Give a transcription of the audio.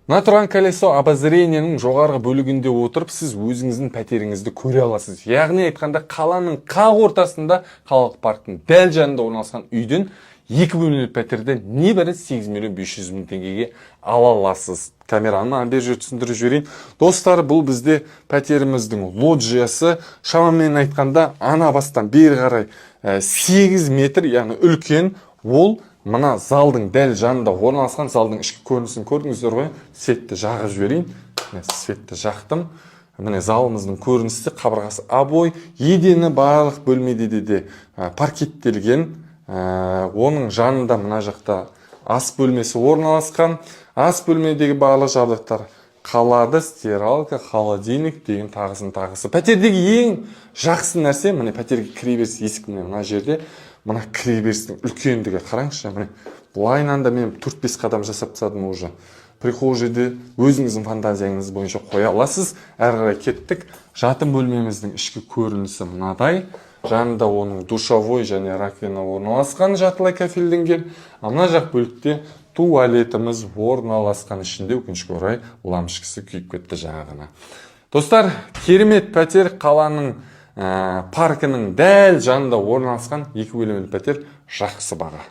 Мына тұрған колесо обозрениенің жоғарғы бөлігінде отырып, сіз өзіңіздің пәтеріңізді көре аласыз. Яғни айтқанда, қаланың қақ ортасында, қалалық парктың дәл жанында орналасқан үйден 2 бөлмелі пәтерді небәрі 8.500.000 теңгеге ала аласыз. Камераны бер жерде түсіндіріп жіберейін. Достар, бұл бізде пәтеріміздің лоджиясы. Шамамен айтқанда, ана бастан бері қарай 8 метр, яғни үлкен. Ол мына залдың дәл жанында орналасқан. Залдың ішкі көрінісін көрдіңіздер ғой. Светті жағып жіберейін. Светті жақтым. Міне залымыздың көрінісі, қабырғасы обой, едені барлық бөлмеде де паркеттелген. Оның жанында мына жақта ас бөлмесі орналасқан. Ас бөлмедегі барлық жабдықтар қалады, стиралка, холодильник деген тағысы. Пәтердегі ең жақсы нәрсе, міне пәтерге кіреберіс есік, міне мына жерде, мына кіреберістің үлкендігі қараңызшы, міне бұлайынан да мен 4-5 қадам жасап тастадым уже. Прихожийді өзіңіздің фантазияңыз бойынша қоя аласыз. Әрі қарай кеттік. Жатын бөлмеміздің ішкі көрінісі мынадай. Жанында оның душовой және раковина орналасқан, жартылай кафелденген. Мына жақ бөлікте туалетіміз орналасқан, ішінде өкінішке орай лампочкасы күйіп кетті жаңағына. Достар, керемет пәтер, қаланың паркінің дәл жанында орналасқан 2 бөлмелі пәтер, жақсы баға.